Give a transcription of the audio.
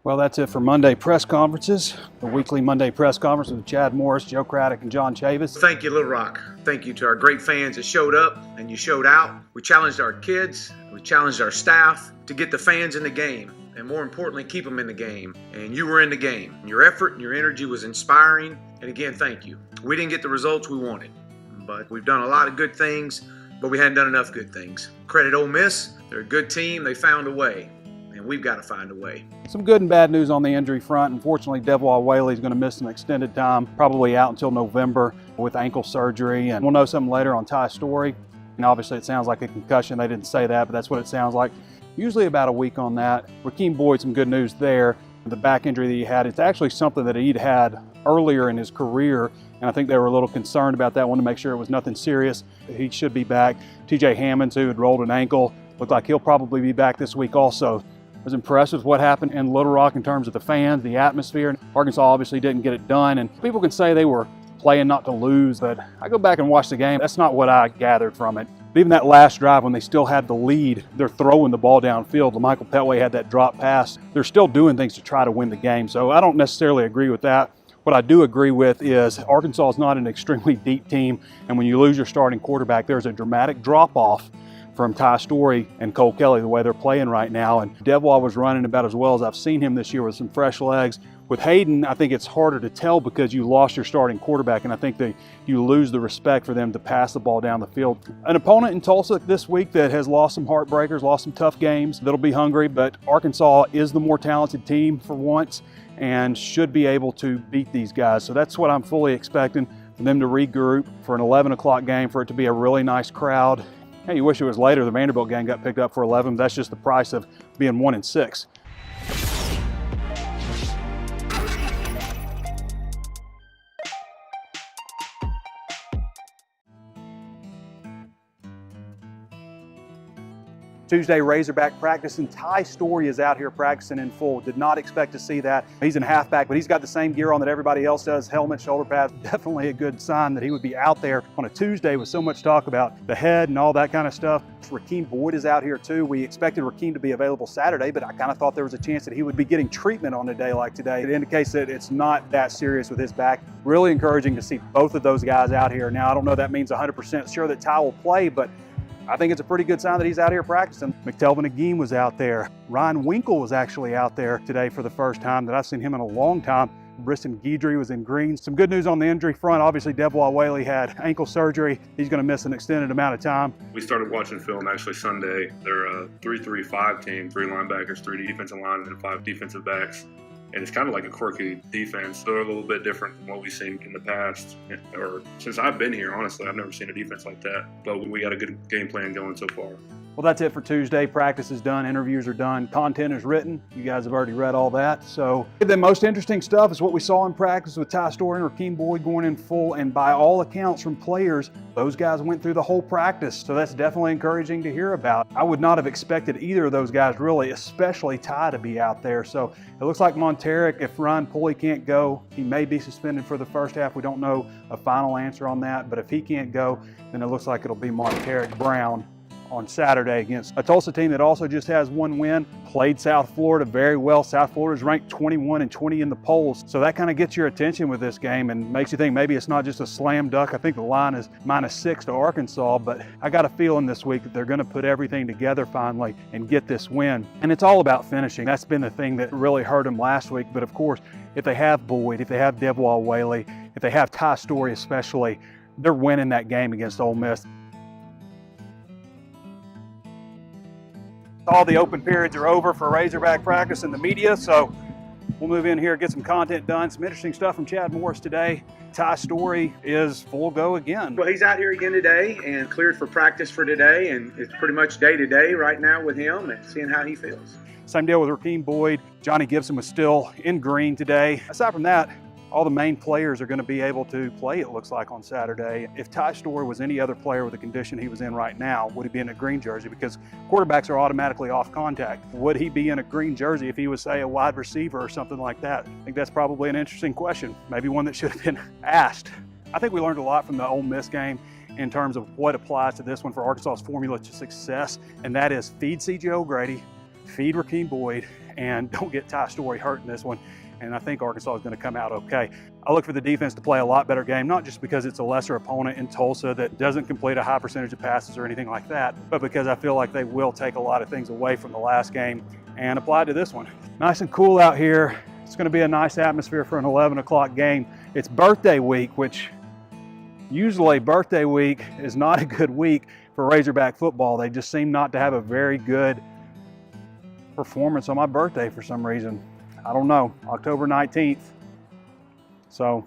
Well, that's it for Monday press conferences. The weekly Monday press conference with Chad Morris, Joe Craddock, and John Chavis. Thank you, Little Rock. Thank you to our great fans that showed up and you showed out. We challenged our kids, we challenged our staff to get the fans in the game, and more importantly, keep them in the game. And you were in the game. Your effort and your energy was inspiring. And again, thank you. We didn't get the results we wanted, but we've done a lot of good things, but we hadn't done enough good things. Credit Ole Miss. They're a good team. They found a way. And we've got to find a way. Some good and bad news on the injury front. Unfortunately, Devwah Whaley is going to miss some extended time, probably out until November with ankle surgery. And we'll know something later on Ty Storey. And obviously, it sounds like a concussion. They didn't say that, but that's what it sounds like. Usually about a week on that. Rakeem Boyd, some good news there. The back injury that he had, it's actually something that he'd had earlier in his career. And I think they were a little concerned about that. Wanted to make sure it was nothing serious. He should be back. TJ Hammonds, who had rolled an ankle, looked like he'll probably be back this week also. I was impressed with what happened in Little Rock in terms of the fans, the atmosphere. Arkansas obviously didn't get it done, and people can say they were playing not to lose, but I go back and watch the game. That's not what I gathered from it. But even that last drive when they still had the lead, they're throwing the ball downfield. Michael Petway had that drop pass. They're still doing things to try to win the game, so I don't necessarily agree with that. What I do agree with is Arkansas is not an extremely deep team, and when you lose your starting quarterback, there's a dramatic drop-off from Ty Storey and Cole Kelly, the way they're playing right now. And Devwah was running about as well as I've seen him this year with some fresh legs. With Hayden, I think it's harder to tell because you lost your starting quarterback, and I think that you lose the respect for them to pass the ball down the field. An opponent in Tulsa this week that has lost some heartbreakers, lost some tough games, that'll be hungry, but Arkansas is the more talented team for once and should be able to beat these guys. So that's what I'm fully expecting, for them to regroup for an 11 o'clock game, for it to be a really nice crowd. Hey, you wish it was later. The Vanderbilt game got picked up for 11. That's just the price of being 1-6. Tuesday Razorback practice, and Ty Storey is out here practicing in full. Did not expect to see that. He's in halfback, but he's got the same gear on that everybody else does. Helmet, shoulder pads. Definitely a good sign that he would be out there on a Tuesday with so much talk about the head and all that kind of stuff. Rakeem Boyd is out here too. We expected Rakeem to be available Saturday, but I kind of thought there was a chance that he would be getting treatment on a day like today. It indicates that it's not that serious with his back. Really encouraging to see both of those guys out here. Now, I don't know if that means 100% sure that Ty will play, but I think it's a pretty good sign that he's out here practicing. McTelvin Agim was out there. Ryan Winkle was actually out there today for the first time that I've seen him in a long time. Briston Guidry was in green. Some good news on the injury front. Obviously, Devwah Whaley had ankle surgery. He's going to miss an extended amount of time. We started watching film actually Sunday. They're a 3-3-5 team, 3 linebackers, 3 defensive linemen, and 5 defensive backs. And it's kind of like a quirky defense. They're a little bit different from what we've seen in the past, or since I've been here, honestly. I've never seen a defense like that. But we got a good game plan going so far. Well, that's it for Tuesday. Practice is done, interviews are done, content is written. You guys have already read all that. So the most interesting stuff is what we saw in practice with Ty Storey and Rakeem Boyd going in full. And by all accounts from players, those guys went through the whole practice. So that's definitely encouraging to hear about. I would not have expected either of those guys really, especially Ty, to be out there. So it looks like Monteric, if Ryan Pulley can't go, he may be suspended for the first half. We don't know a final answer on that, but if he can't go, then it looks like it'll be Monteric Brown on Saturday against a Tulsa team that also just has one win, played South Florida very well. South Florida is ranked 21-20 in the polls. So that kind of gets your attention with this game and makes you think maybe it's not just a slam dunk. I think the line is -6 to Arkansas, but I got a feeling this week that they're going to put everything together finally and get this win. And it's all about finishing. That's been the thing that really hurt them last week. But of course, if they have Boyd, if they have Devwah Whaley, if they have Ty Storey especially, they're winning that game against Ole Miss. All the open periods are over for Razorback practice and the media, so we'll move in here, get some content done. Some interesting stuff from Chad Morris today. Ty Storey is full go again. Well, he's out here again today and cleared for practice for today, and it's pretty much day to day right now with him and seeing how he feels. Same deal with Rakeem Boyd. Johnny Gibson was still in green today. Aside from that, all the main players are going to be able to play, it looks like, on Saturday. If Ty Storey was any other player with the condition he was in right now, would he be in a green jersey? Because quarterbacks are automatically off contact. Would he be in a green jersey if he was, say, a wide receiver or something like that? I think that's probably an interesting question, maybe one that should have been asked. I think we learned a lot from the Ole Miss game in terms of what applies to this one for Arkansas's formula to success, and that is feed C.J. O'Grady, feed Rakeem Boyd, and don't get Ty Story hurt in this one. And I think Arkansas is going to come out okay. I look for the defense to play a lot better game, not just because it's a lesser opponent in Tulsa that doesn't complete a high percentage of passes or anything like that, but because I feel like they will take a lot of things away from the last game and apply to this one. Nice and cool out here. It's going to be a nice atmosphere for an 11 o'clock game. It's birthday week, which usually birthday week is not a good week for Razorback football. They just seem not to have a very good performance on my birthday for some reason. I don't know, October 19th. So